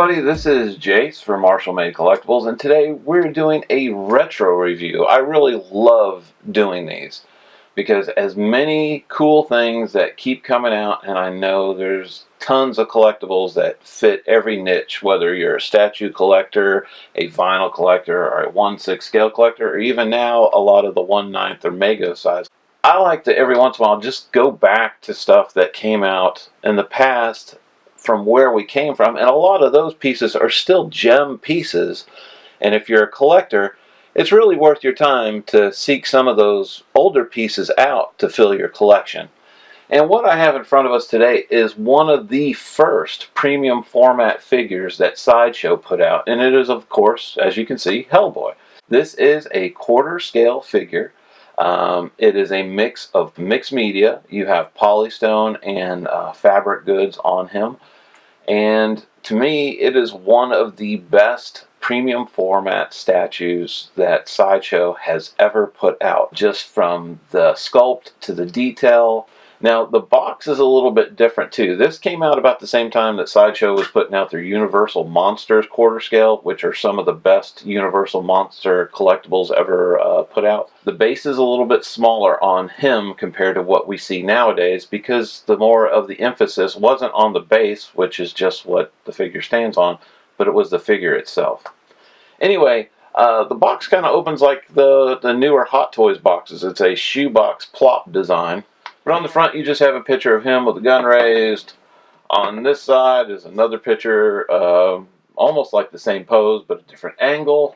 everybody, this is Jace from Marshall Made Collectibles, and today we're doing a retro review. I really love doing these because as many cool things that keep coming out, and I know there's tons of collectibles that fit every niche, whether you're a statue collector, a vinyl collector, or a 1/6 scale collector, or even now a lot of the 1/9 or Mego size. I like to every once in a while just go back to stuff that came out in the past from where we came from, and a lot of those pieces are still gem pieces, and if you're a collector, it's really worth your time to seek some of those older pieces out to fill your collection. And what I have in front of us today is one of the first premium format figures that Sideshow put out, and it is, of course, as you can see, Hellboy. This is a quarter scale figure. It is a mix of mixed media. You have polystone and fabric goods on him. And to me, it is one of the best premium format statues that Sideshow has ever put out. Just from the sculpt to the detail. Now, the box is a little bit different too. This came out about the same time that Sideshow was putting out their Universal Monsters quarter scale, which are some of the best Universal Monster collectibles ever put out. The base is a little bit smaller on him compared to what we see nowadays because the more of the emphasis wasn't on the base, which is just what the figure stands on, but it was the figure itself. Anyway, the box kind of opens like the newer Hot Toys boxes. It's a shoebox plop design. But on the front, you just have a picture of him with the gun raised. On this side is another picture, almost like the same pose, but a different angle.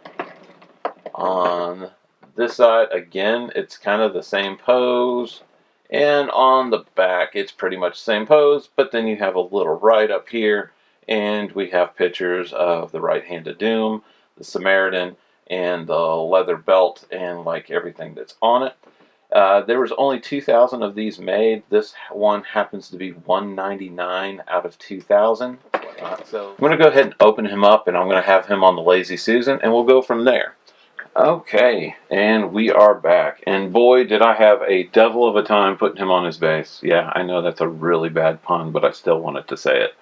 On this side, again, it's kind of the same pose. And on the back, it's pretty much the same pose, but then you have a little right up here, and we have pictures of the Right Hand of Doom, the Samaritan, and the leather belt, and like everything that's on it. There was only 2,000 of these made. This one happens to be 199 out of 2,000. So I'm going to go ahead and open him up, and I'm going to have him on the Lazy Susan, and we'll go from there. Okay, and we are back. And boy, did I have a devil of a time putting him on his base. Yeah, I know that's a really bad pun, but I still wanted to say it.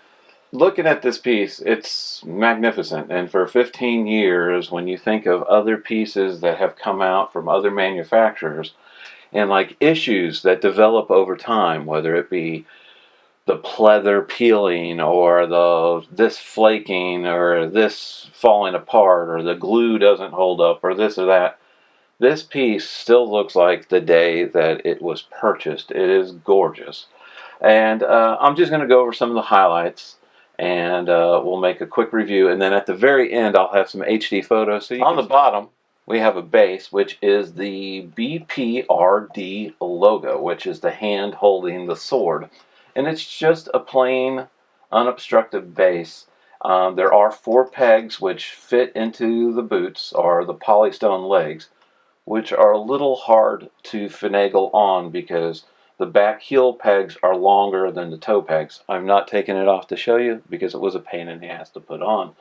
Looking at this piece, it's magnificent. And for 15 years, when you think of other pieces that have come out from other manufacturers, and like issues that develop over time, whether it be the pleather peeling or this flaking or this falling apart or the glue doesn't hold up or this or that, this piece still looks like the day that it was purchased. It is gorgeous. And I'm just going to go over some of the highlights, and we'll make a quick review, and then at the very end I'll have some HD photos. So on the bottom we have a base, which is the BPRD logo, which is the hand holding the sword. And it's just a plain, unobstructed base. There are 4 pegs which fit into the boots, or the polystone legs, which are a little hard to finagle on because the back heel pegs are longer than the toe pegs. I'm not taking it off to show you because it was a pain in the ass to put on.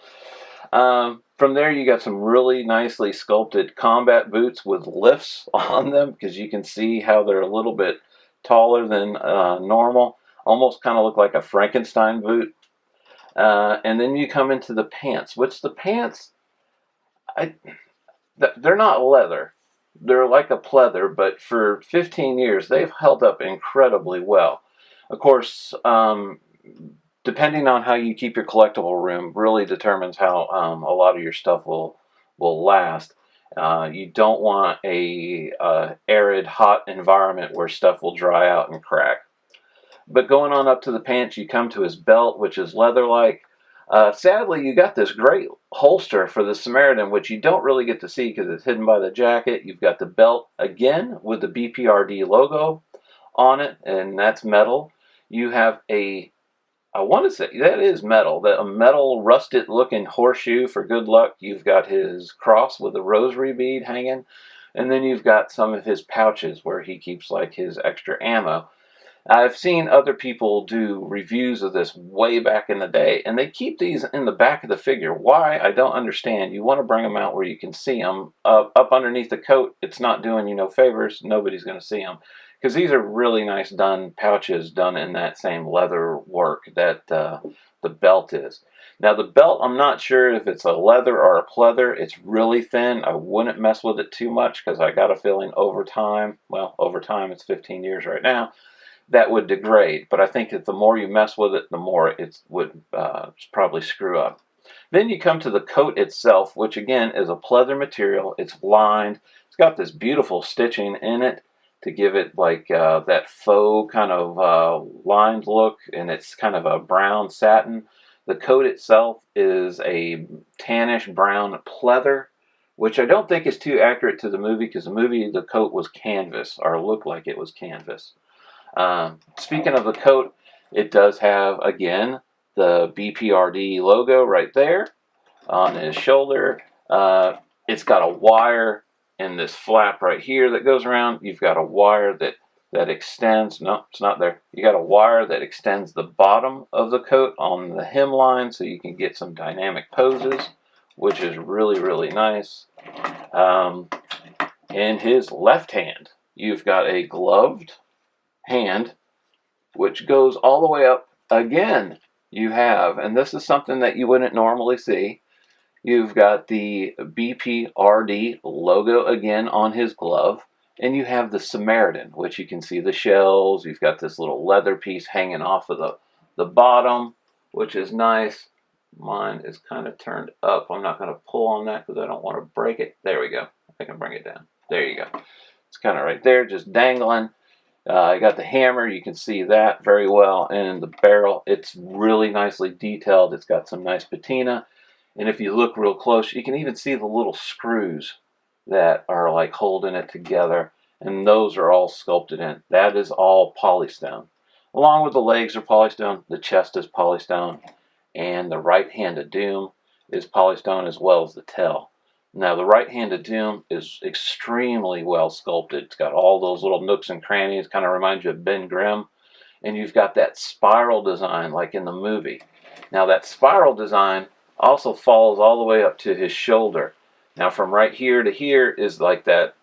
From there, you got some really nicely sculpted combat boots with lifts on them because you can see how they're a little bit taller than normal. Almost kind of look like a Frankenstein boot. And then you come into the pants, which the pants, they're not leather. They're like a pleather, but for 15 years, they've held up incredibly well. Of course, depending on how you keep your collectible room really determines how a lot of your stuff will last. You don't want a arid, hot environment where stuff will dry out and crack. But going on up to the pants, you come to his belt, which is leather-like. Sadly, you got this great holster for the Samaritan, which you don't really get to see because it's hidden by the jacket. You've got the belt, again, with the BPRD logo on it, and that's metal. You have I want to say that is metal, a metal rusted looking horseshoe for good luck. You've got his cross with a rosary bead hanging, and then you've got some of his pouches where he keeps like his extra ammo. I've seen other people do reviews of this way back in the day, and they keep these in the back of the figure. Why? I don't understand. You want to bring them out where you can see them. Up underneath the coat, it's not doing you no favors. Nobody's going to see them. Because these are really nice done pouches done in that same leather work that the belt is. Now the belt, I'm not sure if it's a leather or a pleather. It's really thin. I wouldn't mess with it too much because I got a feeling over time, well, over time, it's 15 years right now, that would degrade. But I think that the more you mess with it, the more it would probably screw up. Then you come to the coat itself, which again is a pleather material. It's lined. It's got this beautiful stitching in it to give it like that faux kind of lined look, and it's kind of a brown satin. The coat itself is a tannish brown pleather, which I don't think is too accurate to the movie, because the movie, the coat was canvas, or looked like it was canvas. Speaking of the coat, it does have, again, the BPRD logo right there on his shoulder. It's got a wire in this flap right here that goes around. You've got a wire that extends. No, it's not there. You got a wire that extends the bottom of the coat on the hemline, so you can get some dynamic poses, which is really, really nice. In his left hand, you've got a gloved hand, which goes all the way up. Again, you have, and this is something that you wouldn't normally see, you've got the BPRD logo again on his glove, and you have the Samaritan, which you can see the shells. You've got this little leather piece hanging off of the bottom, which is nice. Mine is kind of turned up. I'm not going to pull on that because I don't want to break it. There we go. I can bring it down. There you go. It's kind of right there, just dangling. I got the hammer, you can see that very well, and the barrel, it's really nicely detailed. It's got some nice patina, and if you look real close, you can even see the little screws that are like holding it together, and those are all sculpted in. That is all polystone. Along with the legs are polystone, the chest is polystone, and the right hand of doom is polystone, as well as the tail. Now, the right hand of doom is extremely well sculpted. It's got all those little nooks and crannies, kind of reminds you of Ben Grimm. And you've got that spiral design like in the movie. Now, that spiral design also follows all the way up to his shoulder. Now, from right here to here is like that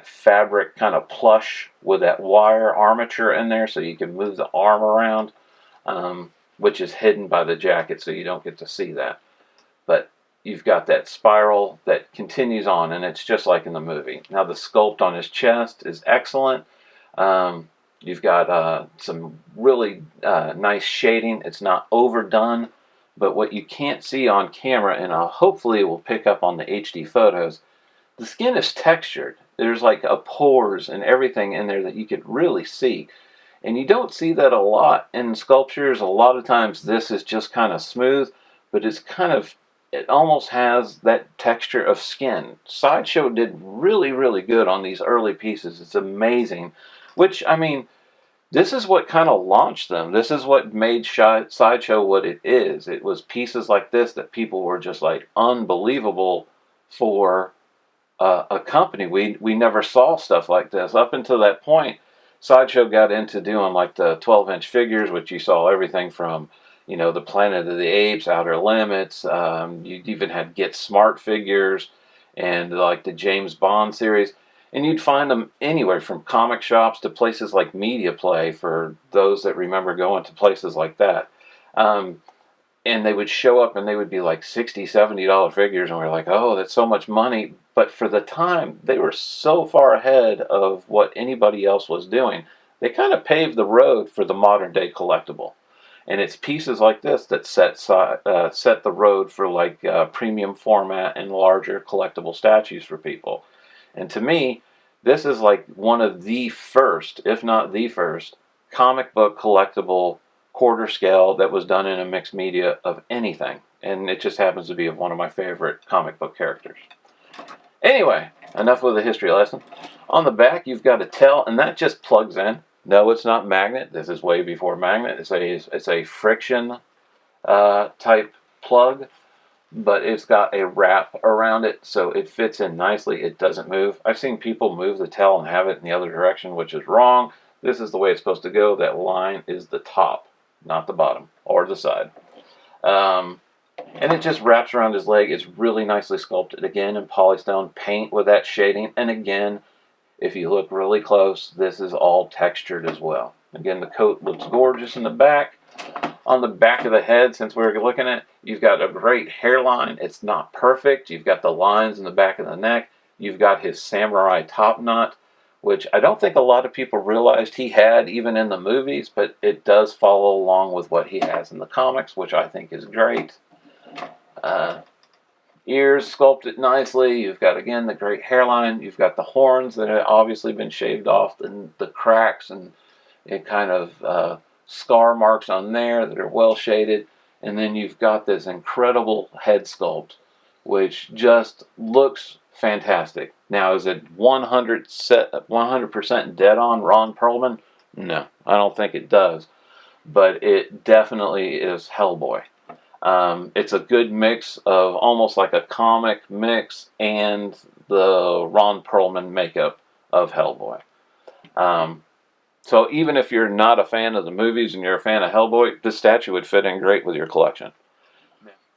fabric kind of plush with that wire armature in there, so you can move the arm around, which is hidden by the jacket, so you don't get to see that. But you've got that spiral that continues on, and it's just like in the movie. Now, the sculpt on his chest is excellent. You've got some really nice shading. It's not overdone, but what you can't see on camera, and hopefully it will pick up on the HD photos, the skin is textured. There's like a pores and everything in there that you could really see. And you don't see that a lot in sculptures. A lot of times this is just kind of smooth, but it's kind of, it almost has that texture of skin. Sideshow did really, really good on these early pieces. It's amazing. Which, I mean, this is what kind of launched them. This is what made Sideshow what it is. It was pieces like this that people were just like unbelievable for a company. We never saw stuff like this. Up until that point, Sideshow got into doing like the 12-inch figures, which you saw everything from, you know, the Planet of the Apes, Outer Limits. You even had Get Smart figures and like the James Bond series. And you'd find them anywhere from comic shops to places like Media Play, for those that remember going to places like that. And they would show up and they would be like $60, $70 figures, and we're like, oh, that's so much money. But for the time, they were so far ahead of what anybody else was doing. They kind of paved the road for the modern day collectible. And it's pieces like this that set the road for like premium format and larger collectible statues for people. And to me, this is like one of the first, if not the first, comic book collectible quarter scale that was done in a mixed media of anything. And it just happens to be of one of my favorite comic book characters. Anyway, enough with the history lesson. On the back, you've got a tail, and that just plugs in. No, it's not magnet. This is way before magnet. It's a friction type plug, but it's got a wrap around it, so it fits in nicely. It doesn't move. I've seen people move the tail and have it in the other direction, which is wrong. This is the way it's supposed to go. That line is the top, not the bottom or the side. And it just wraps around his leg. It's really nicely sculpted, again, in polystone paint with that shading. And again, if you look really close, this is all textured as well. Again, the coat looks gorgeous in the back. on the back of the head, since we were looking at, you've got a great hairline. It's not perfect. You've got the lines in the back of the neck. You've got his samurai top knot, which I don't think a lot of people realized he had even in the movies, but it does follow along with what he has in the comics, which I think is great. Ears sculpted nicely. You've got, again, the great hairline. You've got the horns that have obviously been shaved off, and the cracks and kind of scar marks on there that are well shaded. And then you've got this incredible head sculpt, which just looks fantastic. Now, is it 100% dead on Ron Perlman? No, I don't think it does. But it definitely is Hellboy. It's a good mix of almost like a comic mix and the Ron Perlman makeup of Hellboy. So even if you're not a fan of the movies and you're a fan of Hellboy, this statue would fit in great with your collection.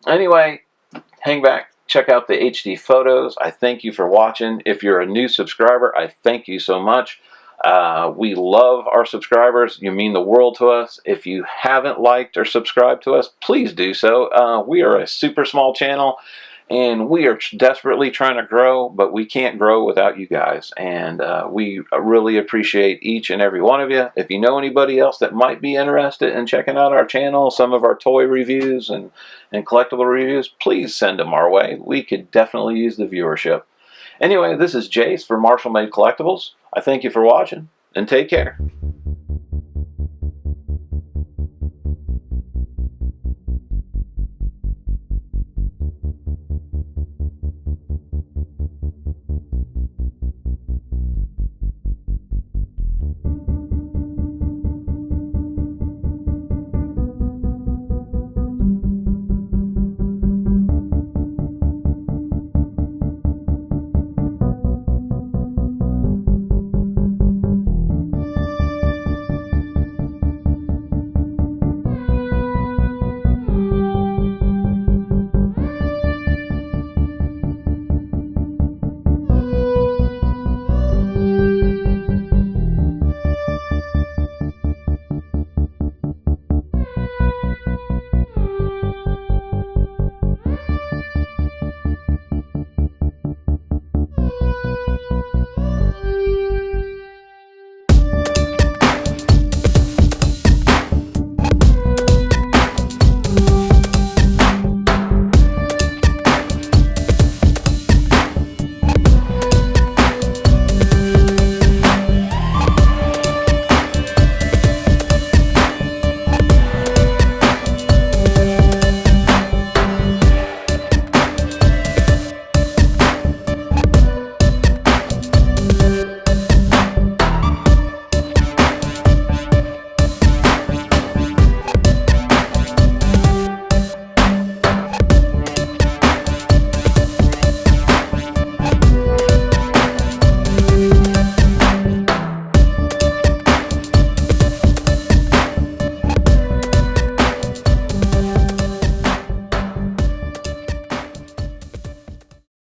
Anyway, hang back, check out the HD photos. I thank you for watching. If you're a new subscriber, I thank you so much. We love our subscribers. You mean the world to us. If you haven't liked or subscribed to us, please do so. We are a super small channel, and we are desperately trying to grow, but we can't grow without you guys. And we really appreciate each and every one of you. If you know anybody else that might be interested in checking out our channel, some of our toy reviews and collectible reviews, please send them our way. We could definitely use the viewership. Anyway, this is Jace for Marshall Made Collectibles. I thank you for watching, and take care.